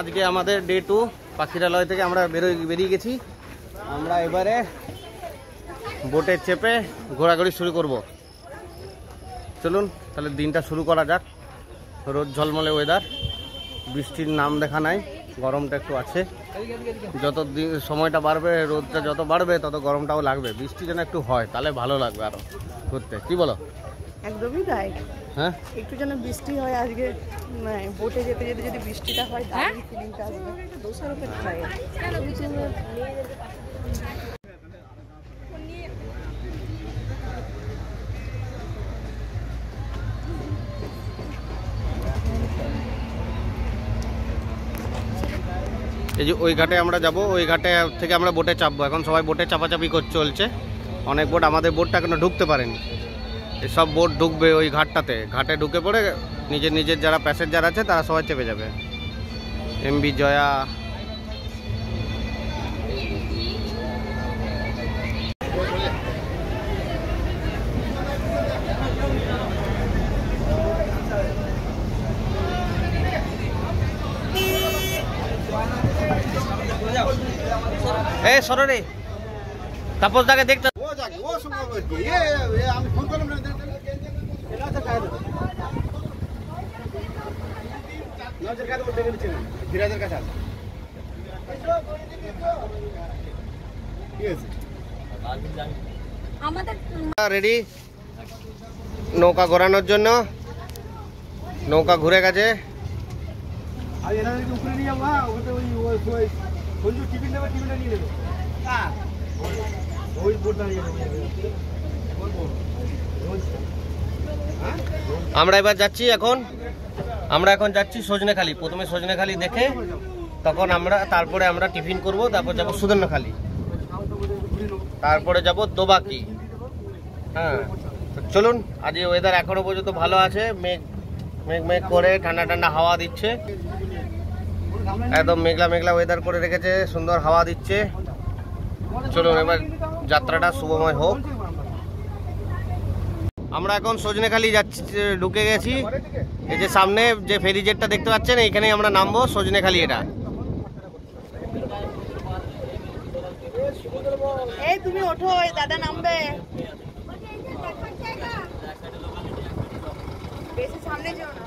আজকে আমাদের ডে 2 পাখিরালয় থেকে আমরা বেরিয়ে গেছি। আমরা এবারে বোটে চেপে ঘোরাঘুরি শুরু করব। চলুন তাহলে দিনটা শুরু করা যাক। রোদ ঝলমলে ওয়েদার, বৃষ্টির নাম দেখা নাই, গরমটা একটু আছে। যত সময়টা বাড়বে, রোদটা যত বাড়বে তত গরমটাও লাগবে। বৃষ্টি যেন একটু হয় তাহলে ভালো লাগবে আরো ঘুরতে, কি বলো? একদমই তাই। হ্যাঁ, একটু যেন বৃষ্টি হয় আজকে, বোটে যেতে যেতে যদি বৃষ্টিটা হয় তাহলে ফিলিংটা আসবে। দোষের উপর ট্রাই। এই যে ওই ঘাটে আমরা যাব, ওই ঘাটে থেকে আমরা বোটে চাপবো। এখন সবাই বোটে চাপাচাপি চলছে। অনেক বোট, আমাদের বোটটা এখনো ঢুকতে পারেনি। সব বোট ঢুকবে ওই ঘাটটাতে। ঘাটে ঢুকে পড়ে নিজের যারা প্যাসেঞ্জার আছে তারা সবাই চেপে যাবে। এমবি জয়া, এই সরো রে, তাপস দাকে দেখতে। রেডি নৌকা ঘোরানোর জন্য। নৌকা ঘুরে গেছে। আমরা এবার যাচ্ছি, আমরা এখন যাচ্ছি সজনেখালি। প্রথমে সজনেখালি দেখে তারপরে আমরা টিফিন করব, তারপর যাবো সুদর্ণখালি, তারপরে যাব দোবাকি। হ্যাঁ, চলুন। আজ ওয়েদার এখনো পর্যন্ত ভালো আছে, মেঘ করে ঠান্ডা হাওয়া দিচ্ছে। একদম মেঘলা ওয়েদার করে রেখেছে, সুন্দর হাওয়া দিচ্ছে। চলুন এবার যাত্রাটা শুভময় হোক। আমরা এখন সজনেখালি যাচ্ছি, ঢুকে গেছি। এই যে সামনে যে ফেরি জেটটা দেখতে পাচ্ছেন, এইখানেই আমরা নামবো, সজনেখালি। এটা এই তুমি ওঠো, এই দাদা নামবে। বেশি সামনে যেও না।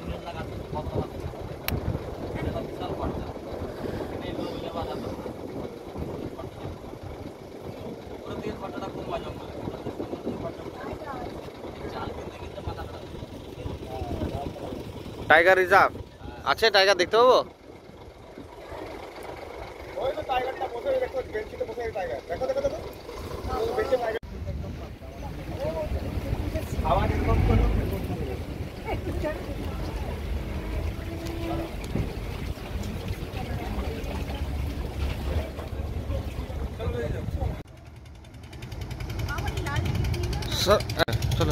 টাইগার রিজার্ভ আছে, টাইগার দেখতে পাবো।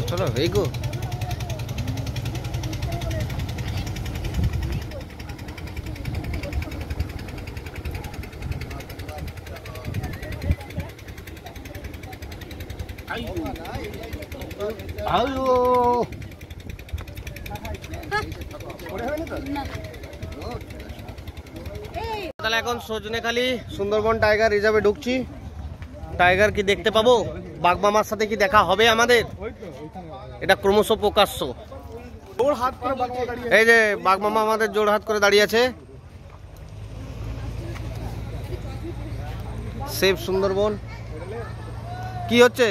চলো এই গো। তাহলে এখন সজনেখালি সুন্দরবন টাইগার রিজার্ভে ঢুকছি। টাইগার কি দেখতে পাবো? বাঘমামার সাথে কি দেখা হবে আমাদের? এটা ক্রমশ প্রকাশ্য। এই যে বাঘমামা আমাদের জোড় হাত করে দাঁড়িয়ে আছে। সেফ সুন্দরবন। কি হচ্ছে?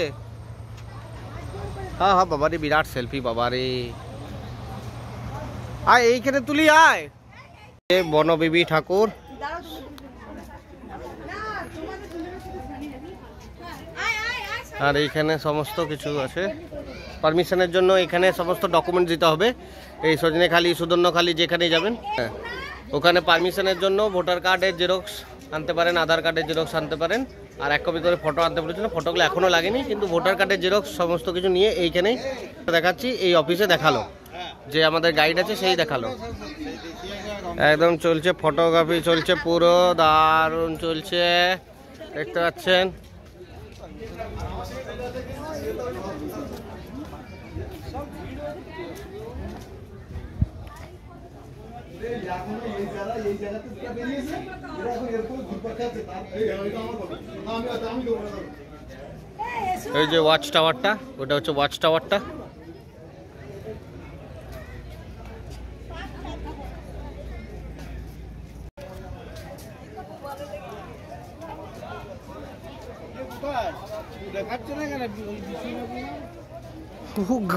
হ্যাঁ বাবারে, বিরাট সেলফি বাবারে। আয় এইখানে তুলি, আয়। বনবিবি ঠাকুর। আর এইখানে সমস্ত কিছু আছে। পারমিশনের জন্য এখানে সমস্ত ডকুমেন্ট দিতে হবে। এই সজনেখালি, সুদর্ণখালি যেখানেই যাবেন, হ্যাঁ, ওখানে পারমিশনের জন্য ভোটার কার্ডের জেরক্স আনতে পারেন, আধার কার্ডের জেরক্স আনতে পারেন, আর 1 কপি করে ফটো আনতে বলেছিল। ফটোগুলো এখনও লাগেনি, কিন্তু ভোটার কার্ডের জেরক্স সমস্ত কিছু নিয়ে এইখানেই দেখাচ্ছি। এই অফিসে দেখালো, যে আমাদের গাইড আছে সেই দেখালো। একদম চলছে ফটোগ্রাফি, চলছে পুরো দারুণ চলছে, দেখতে পাচ্ছেন। এই যে ওয়াচ টাওয়ারটা, ওটা হচ্ছে ওয়াচ টাওয়ারটা।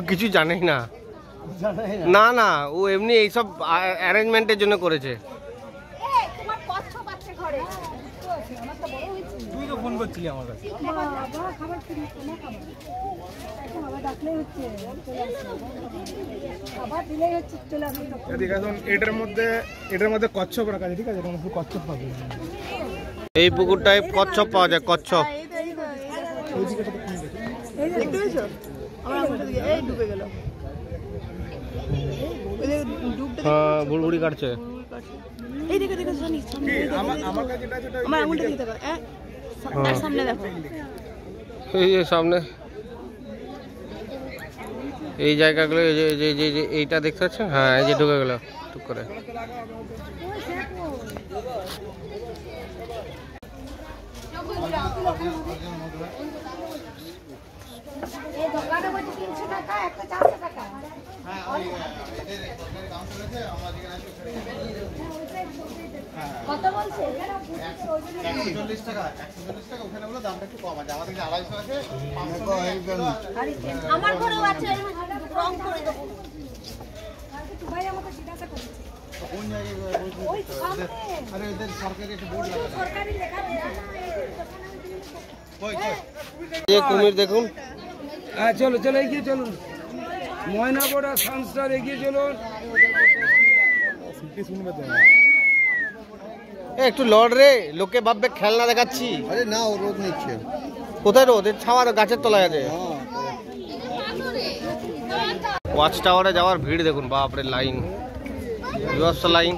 কিছু জানেই না, না না, ও এমনি এইসব অ্যারেঞ্জমেন্টের জন্য করেছে। তুই তো ফোন করছিলি আমার কাছে। এটার মধ্যে কচ্ছপ রাখা আছে, ঠিক আছে? কচ্ছপ পাবে, এই পুকুরটায় কচ্ছপ পাওয়া যায়, কচ্ছপ। হ্যাঁ, বুড়বুড়ি কাটছে। এই যে সামনে এই জায়গাগুলো, এই যে এইটা দেখতে পাচ্ছেন? হ্যাঁ, এই যে ঢুকে গেল টুক করে। কত বলছে? 140 টাকা, 140 টাকা। ওখানে বলে দামটা একটু কম আছে, আমাদের 250 আছে। আমার ঘরেও আছে, রং করে দেবো। কোন জায়গায়? ওই সামনে আরে ওদের সরকারি একটা বোর্ড লাগানো। সরকারি লেখা এই কুমির দেখুন। হ্যাঁ, চলো চলো, এগিয়ে চলুন। ময়নাপড়া সানস্টার, এগিয়ে চলুন। একটু লড় রে, লোকে ভাববে খেলনা দেখাচ্ছি। আরে না, ও রোদ নিচ্ছে। কোথায় রোদ? ছাওয়ার গাছের তলায় আছে। ওয়াচ টাওয়ারে যাওয়ার ভিড় দেখুন, বাপরে লাইন, বিভৎস লাইন।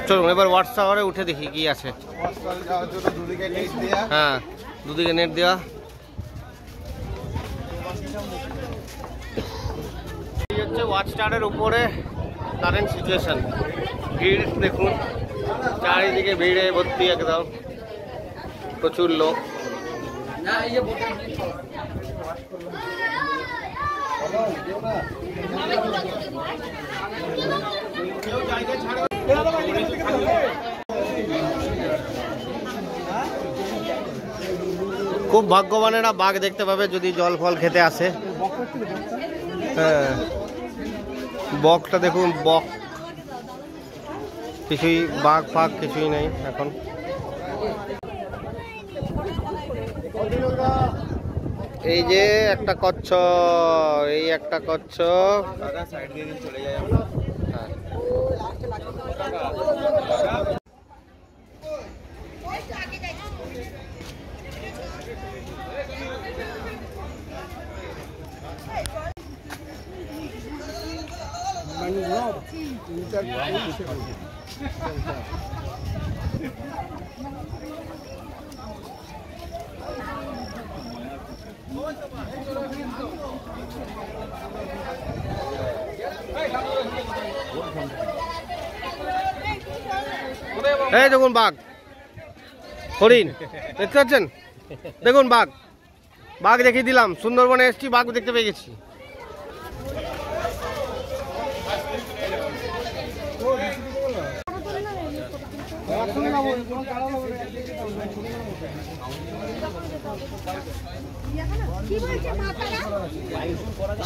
চলুন এবার ওয়াচ টাওয়ারে উঠে দেখি কি আছে। যাওয়ার জন্য দুদিকে নেট দেয়া। হ্যাঁ, দুদিকে নেট দেওয়া। এই হচ্ছে ওয়াচ টাওয়ারের উপরে কারেন্ট সিচুয়েশন। ভিড় দেখুন, চারিদিকে ভিড়ে ভর্তি একদম, প্রচুর লোক। খুব ভাগ্যবানেরা বাঘ দেখতে পাবে যদি জল ফল খেতে আসে। হ্যাঁ, বকটা দেখুন, বক কিছুই, বাঘ ফাঘ কিছুই নেই এখন। এই যে একটা কচ্ছপ, এই একটা কচ্ছপ। হ্যাঁ। এই দেখুন বাঘ, হরিণ দেখতে পাচ্ছেন? দেখুন বাঘ, বাঘ দেখিয়ে দিলাম। সুন্দরবনে এসেছি, বাঘ দেখতে পেয়ে গেছি।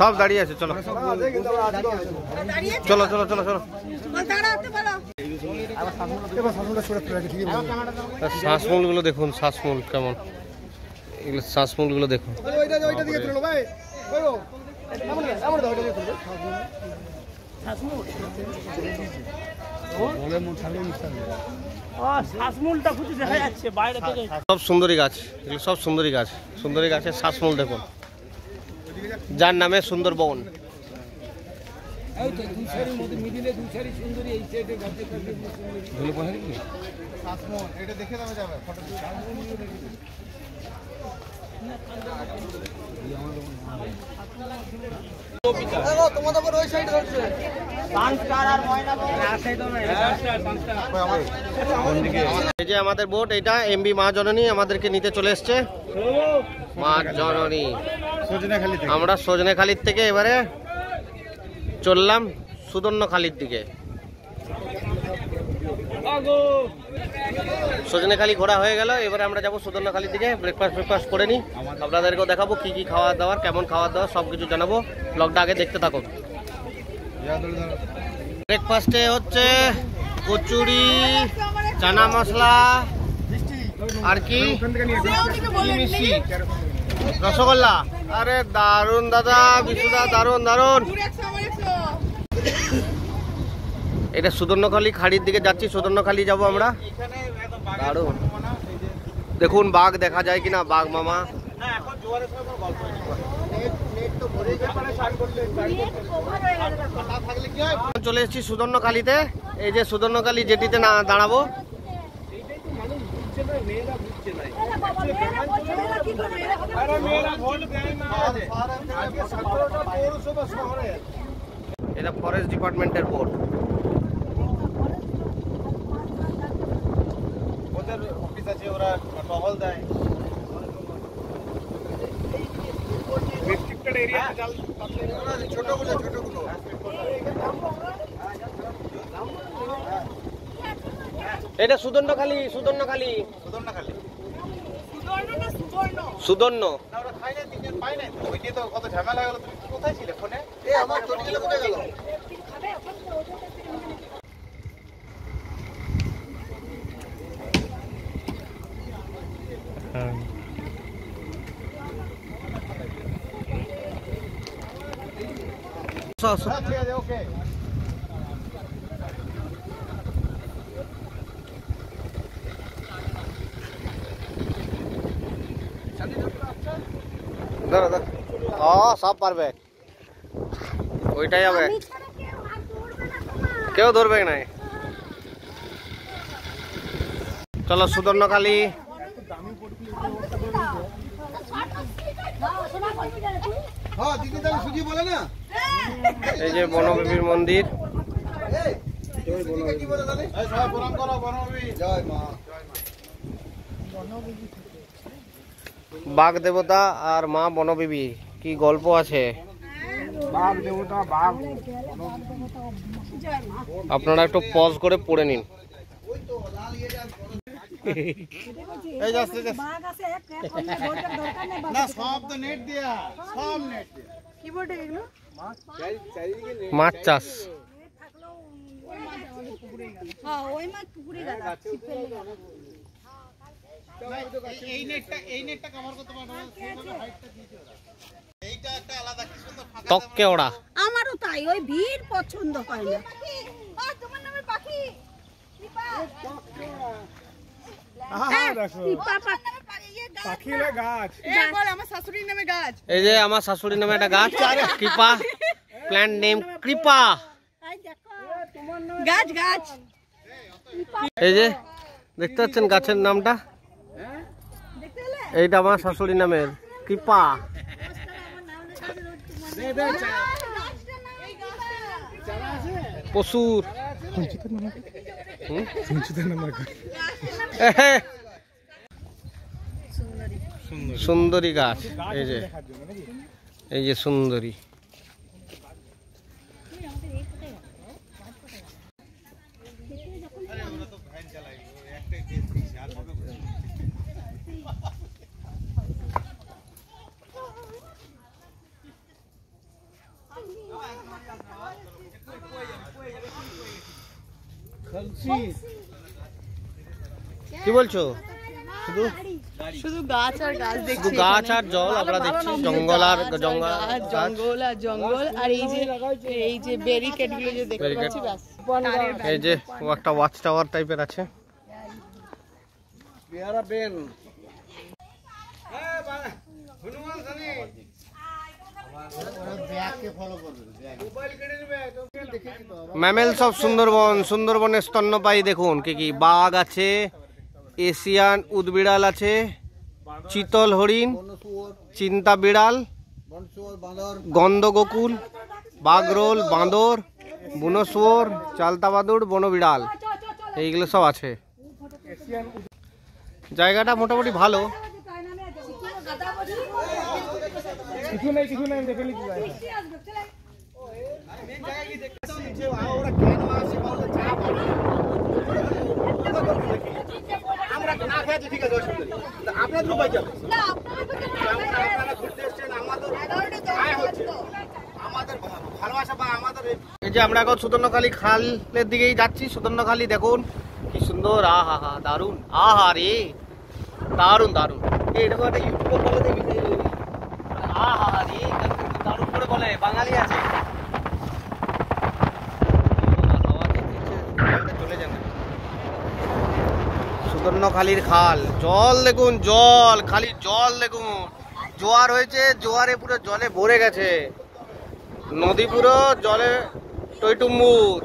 সব দাঁড়িয়ে আছে, চলো চলো চলো চলো চলো। শ্বাসমূল গুলো দেখুন, শ্বাসমূল কেমন, এগুলো শ্বাসমূল গুলো দেখুন। সব সুন্দরী গাছ, এগুলো সব সুন্দরী গাছ। সুন্দরী গাছের শ্বাসমূল দেখুন, যার নামে সুন্দরবন। এটা দেখে দেওয়া যাবে ফটো। এই যে আমাদের বোট, এটা এমবি মা জননী আমাদেরকে নিতে চলে এসছে। মা জননী, আমরা সজনেখালির থেকে এবারে চললাম সুদর্ণখালির দিকে। সজনেখালি ঘোরা হয়ে গেল, এবারে আমরা যাবো সুদর্ণখালির দিকে। ব্রেকফাস্ট করে নিই, আপনাদেরকেও দেখাবো কি কি খাওয়া দাওয়ার, কেমন খাওয়া দাওয়া সব কিছু জানাবো। ব্লগটা আগে দেখতে থাকুন। ব্রেকফাস্টে হচ্ছে কচুরি, চানা মশলা আর কি মিষ্টি, রসগোল্লা। আরে দারুন দাদা, বিশুদা দারুন দারুন। এটা সুদর্ণখালি খাড়ির দিকে যাচ্ছি, সুদর্ণখালি যাব আমরা। দারুন, দেখুন বাঘ দেখা যায় কিনা, বাঘ মামা। চলে এসেছি সুদর্ণখালিতে। এই যে সুদর্ণখালি জেটিতে না দাঁড়াবো। এটা ফরেস্ট ডিপার্টমেন্টের বোর্ড। ওদের অফিস আছে, ওরা টহল দেয়। ছোটগুলো এটা সুদর্ণখালি, সুদর্ণ। ওরা খাই না, তিনজন পাই নাই তো, ওই নিয়ে তো কত ঝামেলা গেল। তুমি কোথায় ছিলে ফোনে? আমার চটিগুলো কোথায় গেল? ঠিক আছে, ওকে। দাদা সব পারবে, ওইটাই হবে, কেউ ধরবে না। চলো সুদর্ণখালি। এই যে বনবিবির মন্দির। বাঘ দেবতা আর মা বনবিবি, কি গল্প আছে। বাঘ দেবতা, বাঘ। আপনারা একটু পজ করে পড়ে নিন। না, সব তো নেট দিয়া, সব নেট দিয়া। কি বটে এগুলো? মাছ চাষ। হ্যাঁ, ওই মাছ পুকুরে গেল। এই নেটটা কভার করতে পারবে না, সেইভাবে হাইটটা দিয়েছে ওরা। এইটা একটা আলাদা কি সুন্দর ফাঁকা। তককে ওড়া। আমারও তাই, ওই ভিড় পছন্দ হয় না। তোমার নামে পাখি আমার শাশুড়ির নামে গাছ। এই যে আমার শাশুড়ির নামে একটা গাছ, কৃপা প্ল্যান্ট নেম কৃপা। গাছ গাছ এই যে দেখতে পাচ্ছেন গাছের নামটা, এইটা আমার শাশুড়ির নামের কৃপা। প্রচুর সুন্দরী গাছ। এই যে সুন্দরী। কি বলছো? শুধু শুধু গাছ আর গাছ দেখছি, শুধু গাছ আর জল আমরা দেখছি, জঙ্গল আর জঙ্গল, জঙ্গল আর জঙ্গল। আর এই যে ব্যারিকেড গুলো যে দেখতে পাচ্ছি, ব্যাস। এই যে একটা ওয়াচ টাওয়ার টাইপের আছে। ম্যামেল সব সুন্দরবন, সুন্দরবনের স্তন্যপায়ী দেখুন কি কি, বাঘ আছে, এশিয়ান উদ বিড়াল আছে, চিতল হরিণ, চিন্তা বিড়াল, গন্ধগোকুল, বাগরোল, বাঁদর, বুনোশুয়োর, চালতা বাদুড়, বনবিড়াল, এইগুলো সব আছে। জায়গাটা মোটামুটি ভালো। কিছু নেই দেখে নিচ্ছি। আমরা না খেয়েছি ঠিক আছে, আপনাদের উপায় যাবে আপনারা ঘুরতে এসছেন, আমাদের ভালোবাসা বা আমাদের। এই যে আমরা এখন সুদর্ণখালী খালের দিকেই যাচ্ছি। সুদর্ণখালী দেখুন কি সুন্দর, আহা হা দারুন, আহা রে দারুন দারুন। এরকম একটা ইউটিউবে বলে দেখি, আহা রে দারুন করে বলে, বাঙালি আছে। চলে যান সুদর্ণখালীর খাল, জল দেখুন, জল খালি জল দেখুন, জোয়ার হয়েছে, জোয়ারে পুরো জলে ভরে গেছে, নদী পুরো জলে টইটুম্বুর।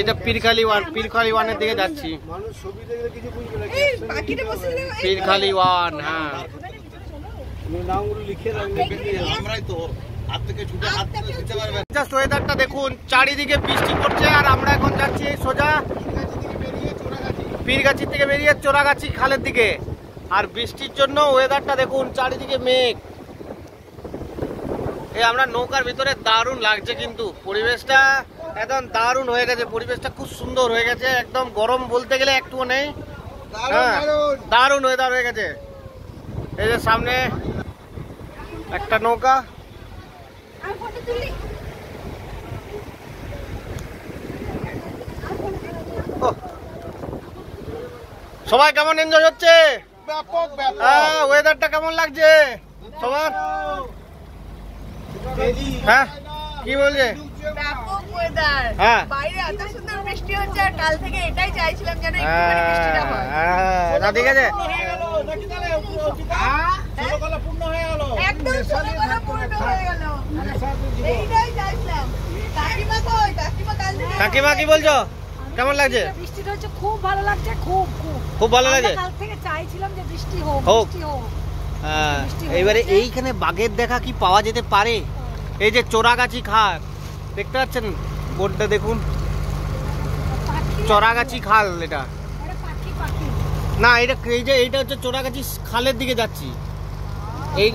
এটা পীরখালি ওয়ানের দিকে যাচ্ছি। পীরখালি ওয়ান, হ্যাঁ। জাস্ট ওয়েদারটা দেখুন, চারিদিকে বৃষ্টি পড়ছে, আর আমরা এখন যাচ্ছি সোজা পীরগাছি থেকে বেরিয়ে চোরাগাছি খালের দিকে। আর বৃষ্টির জন্য ওয়েদারটা দেখুন, চারিদিকে মেঘ। এই আমরা নৌকার ভিতরে দারুণ লাগছে, কিন্তু পরিবেশটা একদম দারুণ হয়ে গেছে, পরিবেশটা খুব সুন্দর হয়ে গেছে, একদম গরম বলতে গেলে একটুও নেই। হ্যাঁ, দারুণ ওয়েদার হয়ে গেছে। এই যে সামনে একটা নৌকা, সবাই কেমন এনজয় হচ্ছে? হ্যাঁ, ওয়েদারটা কেমন লাগছে সবার? হ্যাঁ, কি বলছে? ব্যাপক ওয়েদার, হ্যাঁ, বাইরে এত সুন্দর বৃষ্টি হচ্ছে, আর কাল থেকে এটাই চাইছিলাম যেন একটুখানি বৃষ্টিটা হয়। না, ঠিক আছে, একদম ষোলকলা পূর্ণ হয়ে গেল, এইটাই চাইছিলাম। কাকিমা কই? কাকিমা কাল থেকে। কাকিমা কি বলছো, কেমন লাগছে? বৃষ্টিটা হচ্ছে খুব ভালো লাগছে, খুব খুব খুব ভালো লাগে। কাল থেকে চাইছিলাম যে বৃষ্টি হোক, হোক। বৃষ্টি হোক। হ্যাঁ, এইবারে এইখানে বাঘের দেখা কি পাওয়া যেতে পারে? এই যে চোরাগাছি খাল দেখতে পাচ্ছেন, বোর্ডটা দেখুন, চোরাগাছি খাল। এটা পাখি পাখি না, এটা এই যে এইটা হচ্ছে চোরাগাছি খালের দিকে যাচ্ছি। এই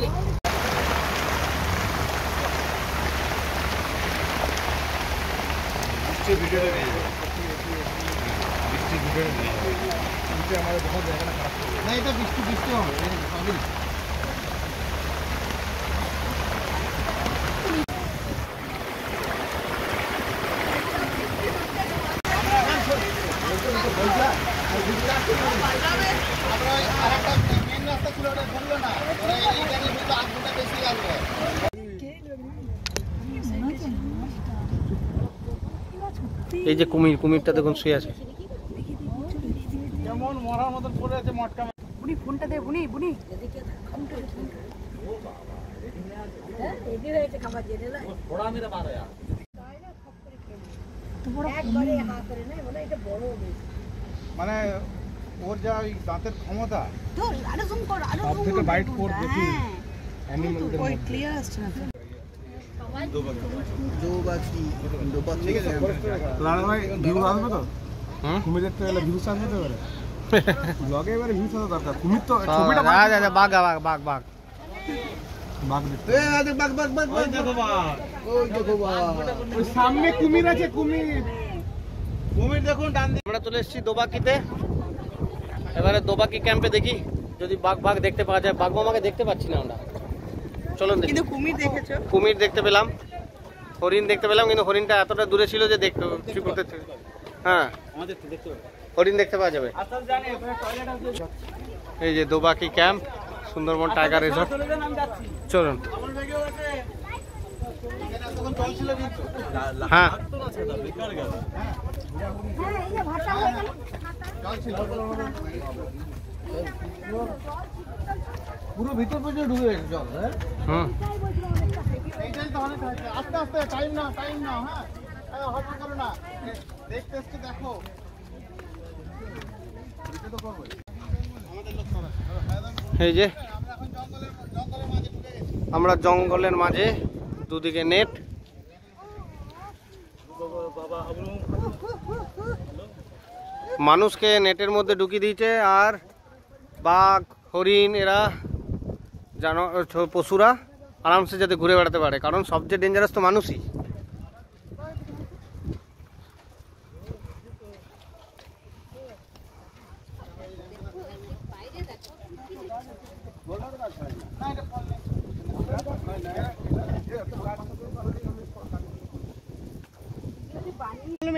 এই যে কুমিরটা দেখুন শুয়ে আছে। যেমন মরার মতন পড়ে আছে মটকা। বুনি ফোনটা দে, বুনি বুনি। মানে ওর যা ওই দাঁতের ক্ষমতা, আরো জুম কর, আরো সব থেকে বাইট কোড দেখি অ্যানিমালদের ওই মধ্যে। ক্লিয়ার আসছে না তো। রানা ভাই ভিউ আসবে তো? হুম, কুমির দেখতে গেলে ভিউস আসবে তো এবারে? ব্লগে এবারে ভিউস আসা দরকার। কুমির তো ছবিটা বাঘ বাঘ বাঘ বাঘ বাঘ দেখতে। ওই সামনে কুমির আছে, কুমির। কুমির দেখুন ডান দিকে। আমরা চলে এসেছি দোবাকিতে। এবারে দোবাকি ক্যাম্পে দেখি যদি বাঘ দেখতে পাওয়া যায়। বাঘ মামাকে দেখতে পাচ্ছি না আমরা, চলুন দেখি। কিন্তু কুমির দেখেছো? কুমির দেখতে পেলাম, হরিণ দেখতে পেলাম, কিন্তু হরিণটা এতটা দূরে ছিল যে দেখতে ঠিক করতে। হ্যাঁ, হরিণ দেখতে পাওয়া যাবে। এই যে দোবাকি ক্যাম্প, সুন্দরবন টাইগার রিসর্ট। চলুন। হ্যাঁ, পুরো ভিতর পর্যন্ত ঢুকে গেছে জল। হুম, এইটাই তো অনেক হয়েছে। আস্তে আস্তে, টাইম নাও হ্যাঁ, হঠাৎ করো না, দেখতে এসছি দেখো। এটা তো করবো আমাদের লোক। এই যে আমরা এখন জঙ্গলের মাঝে ঢুকে গেছি। আমরা জঙ্গলের মাঝে, দুদিকে নেট। মানুষকে নেটের মধ্যে ঢুকিয়ে দিয়েছে, আর বাঘ, হরিণ, এরা পশুরা আরামসে যাতে ঘুরে বেড়াতে পারে, কারণ সবচেয়ে ডেঞ্জারাস তো মানুষই।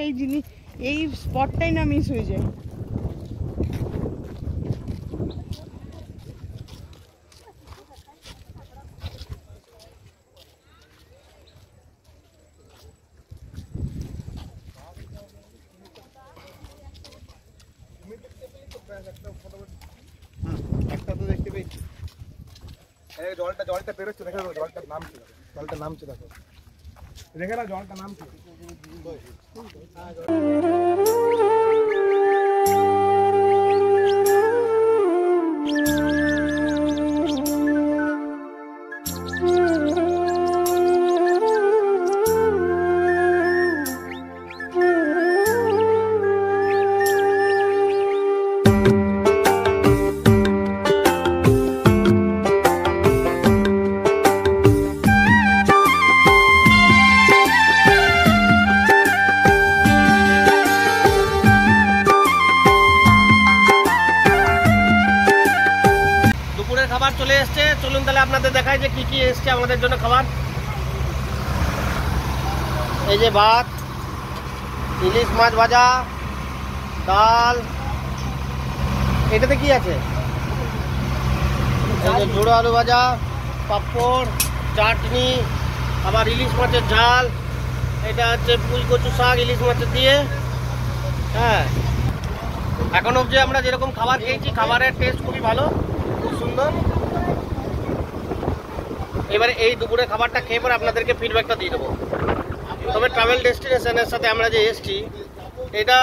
এই জিনিস, এই স্পটটাই না মিস হয়ে যায়। একটা তো দেখতে পেয়েছি, জলটা বেরোচ্ছে, দেখে জলটার নামছে দেখো, দেখে না জলটা নামছে। খাবার চলে এসছে, চলুন তাহলে আপনাদের দেখায় যে কি কি এসছে আমাদের জন্য খাবার। এই যে ভাত, ইলিশ মাছ ভাজা, ডাল, এটাতে কি আছে, এই যে ঝুড়ো আলু ভাজা, পাঁপড়, চাটনি, আবার ইলিশ মাছের ঝাল, এটা হচ্ছে ফুলকচু শাক ইলিশ মাছের দিয়ে। হ্যাঁ, এখন অবধি আমরা যেরকম খাবার খেয়েছি, খাবারের টেস্ট খুবই ভালো, খুব সুন্দর। এবারে এই দুপুরে খাবারটা খেয়ে পরে আপনাদেরকে ফিডব্যাকটা দিয়ে দেবো। তবে ট্রাভেল ডেস্টিনেশনের সাথে আমরা যে এসছি, এটা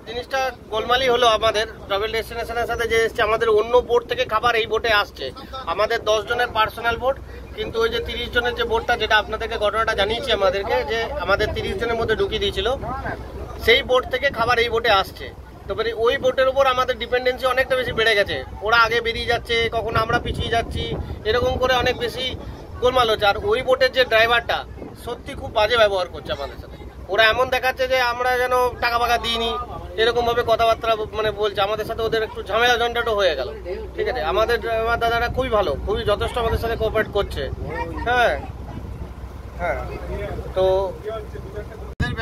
জিনিসটা গোলমালি হলো। আমাদের ট্রাভেল ডেস্টিনেশনের সাথে যে এসছে, আমাদের অন্য বোট থেকে খাবার এই বোটে আসছে। আমাদের 10 জনের পার্সোনাল বোট, কিন্তু ওই যে 30 জনের যে বোটটা, যেটা আপনাদেরকে ঘটনাটা জানিয়েছি আমাদেরকে, যে আমাদের 30 জনের মধ্যে ঢুকিয়ে দিয়েছিল, সেই বোট থেকে খাবার এই বোটে আসছে। তবে ওই বোটের উপর আমাদের ডিপেন্ডেন্সি অনেকটা বেশি বেড়ে গেছে। ওরা আগে বেরিয়ে যাচ্ছে, কখনো আমরা পিছিয়ে যাচ্ছি, এরকম করে অনেক বেশি গোলমাল হচ্ছে। আর ওই বোটের যে ড্রাইভারটা সত্যি খুব বাজে ব্যবহার করছে আমাদের সাথে। ওরা এমন দেখাচ্ছে যে আমরা যেন টাকা ফাকা দিইনি, এরকম ভাবে কথাবার্তা মানে বলছে আমাদের সাথে। ওদের একটু ঝামেলা ঝঞ্ঝাটও হয়ে গেল। ঠিক আছে, আমাদের ড্রাইভার দাদারা খুবই ভালো, খুবই যথেষ্ট আমাদের সাথে কোঅপারেট করছে। হ্যাঁ হ্যাঁ, তো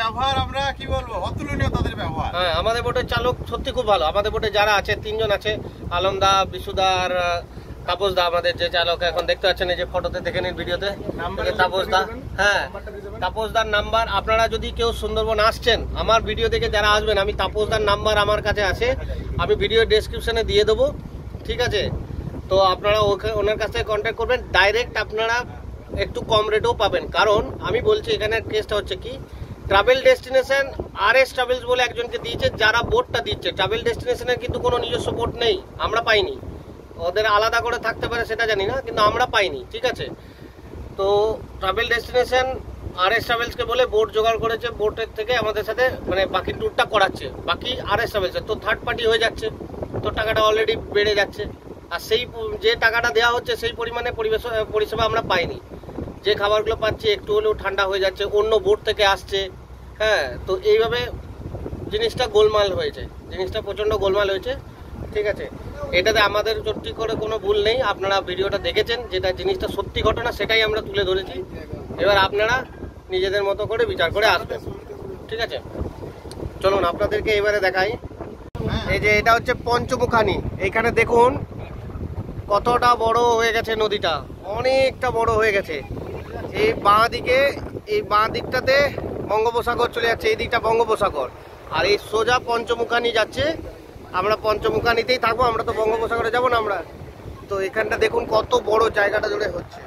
ব্যবহার আমরা কি বলবো, অতুলনীয় তাদের ব্যবহার। হ্যাঁ, আমাদের বোটের চালক সত্যি খুব ভালো। আমাদের বোটে যারা আছে, 3 জন আছে, আলমদা, বিশুদা আর তাপসদা। আমাদের যে চালক এখন দেখতে পাচ্ছেন, এই যে ফটোতে দেখে নিন, ভিডিওতে, তাপসদা। হ্যাঁ, তাপসদার নাম্বার, আপনারা যদি কেউ সুন্দরবন আসছেন, আমার ভিডিও দেখে যারা আসবেন, আমি তাপসদার নাম্বার আমার কাছে আছে, আমি ভিডিও ডেসক্রিপশনে দিয়ে দেবো। ঠিক আছে, তো আপনারা ওনার কাছ থেকে কন্ট্যাক্ট করবেন। ডাইরেক্ট আপনারা একটু কম রেটেও পাবেন। কারণ আমি বলছি, এখানে কেসটা হচ্ছে কি, ট্রাভেল ডেস্টিনেশন RS ট্রাভেলস বলে একজনকে দিয়েছে, যারা বোটটা দিচ্ছে। ট্রাভেল ডেস্টিনেশনের কিন্তু কোনো নিজস্ব বোট নেই, আমরা পাইনি। ওদের আলাদা করে থাকতে পারে সেটা জানি না, কিন্তু আমরা পাইনি। ঠিক আছে, তো ট্রাভেল ডেস্টিনেশন RS ট্রাভেলসকে বলে বোট জোগাড় করেছে, বোটের থেকে আমাদের সাথে মানে বাকি ট্যুরটা করাচ্ছে, বাকি RS ট্রাভেলসের। তো থার্ড পার্টি হয়ে যাচ্ছে, তো টাকাটা অলরেডি বেড়ে যাচ্ছে। আর সেই যে টাকাটা দেওয়া হচ্ছে, সেই পরিমাণে পরিষেবা আমরা পাইনি। যে খাবারগুলো পাচ্ছি একটু হলেও ঠান্ডা হয়ে যাচ্ছে, অন্য বোট থেকে আসছে। হ্যাঁ, তো এইভাবে জিনিসটা গোলমাল হয়েছে, জিনিসটা প্রচণ্ড গোলমাল হয়েছে। ঠিক আছে, এটাতে আমাদের সত্যি করে কোনো ভুল নেই। আপনারা ভিডিওটা দেখেছেন, যেটা জিনিসটা সত্যি ঘটনা, সেটাই আমরা তুলে ধরেছি। এবার আপনারা নিজেদের মতো করে বিচার করে আসবেন। ঠিক আছে, চলুন আপনাদেরকে এবারে দেখাই। এই যে এটা হচ্ছে পঞ্চমুখানি। এইখানে দেখুন কতটা বড় হয়ে গেছে নদীটা, অনেকটা বড় হয়ে গেছে। এই বাঁ দিকটাতে বঙ্গোপসাগর চলে যাচ্ছে, এই দিকটা বঙ্গোপসাগর, আর এই সোজা পঞ্চমুখানি যাচ্ছে। আমরা পঞ্চমুখানিতেই থাকবো, আমরা তো বঙ্গোপসাগরে যাবো না আমরা। তো এখানটা দেখুন কত বড় জায়গাটা জুড়ে হচ্ছে।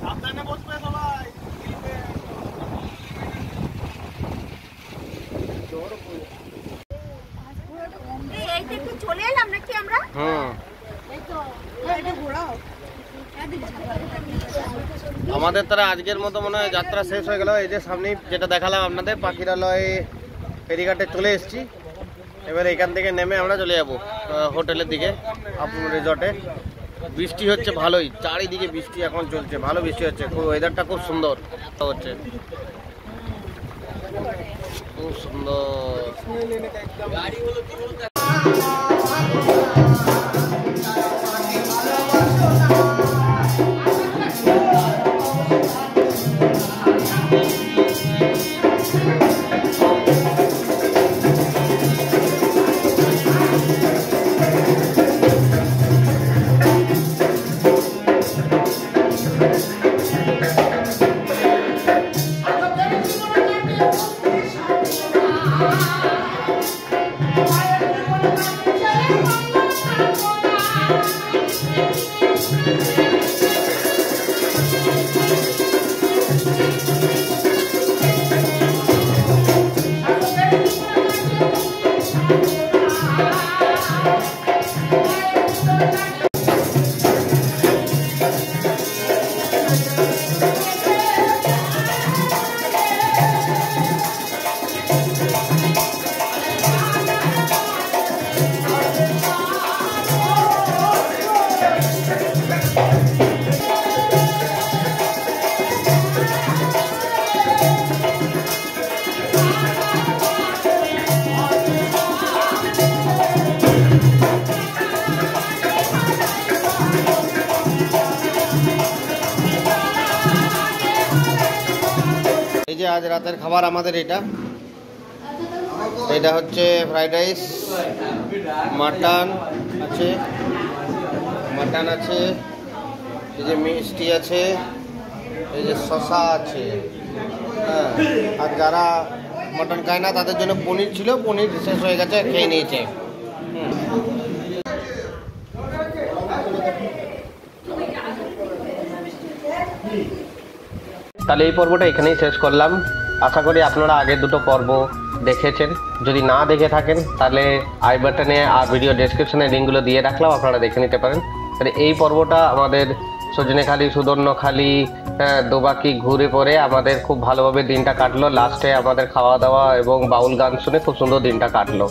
সাবধানে বসবে সবাই। আমাদের তারা আজকের মতো মনে হয় যাত্রা শেষ হয়ে গেল। এই যে সামনে যেটা দেখালাম আপনাদের পাখিরালয় ফেরিঘাটে চলে এসেছি। এবার এখান থেকে নেমে আমরা চলে যাবো হোটেলের দিকে, আপনার রিসর্টে। বৃষ্টি হচ্ছে ভালোই, চারিদিকে বৃষ্টি এখন চলছে, ভালো বৃষ্টি হচ্ছে, খুব ওয়েদারটা খুব সুন্দর হচ্ছে, খুব সুন্দর। এই যে আজ রাতের খাবার আমাদের এটা হচ্ছে ফ্রাইড রাইস, মাটন আছে, এই যে মিষ্টি আছে, এই যে শসা আছে, হ্যাঁ। আর যারা মটন খায় না তাদের জন্য পনির ছিল, পনির শেষ হয়ে গেছে, খেয়ে নিয়েছে। তাহলে এই পর্বটা এখানেই শেষ করলাম। আশা করি আপনারা আগের দুটো পর্ব দেখেছেন। যদি না দেখে থাকেন তাহলে আই বাটনে আর ভিডিও ডেসক্রিপশনে লিঙ্কগুলো দিয়ে রাখলাম, আপনারা দেখে নিতে পারেন। তাহলে এই পর্বটা আমাদের সজনেখালি, সুদর্ণখালি, দোবাকি ঘুরে পরে আমাদের খুব ভালোভাবে দিনটা কাটলো। লাস্টে আমাদের খাওয়া দাওয়া এবং বাউল গান শুনে খুব সুন্দর দিনটা কাটলো।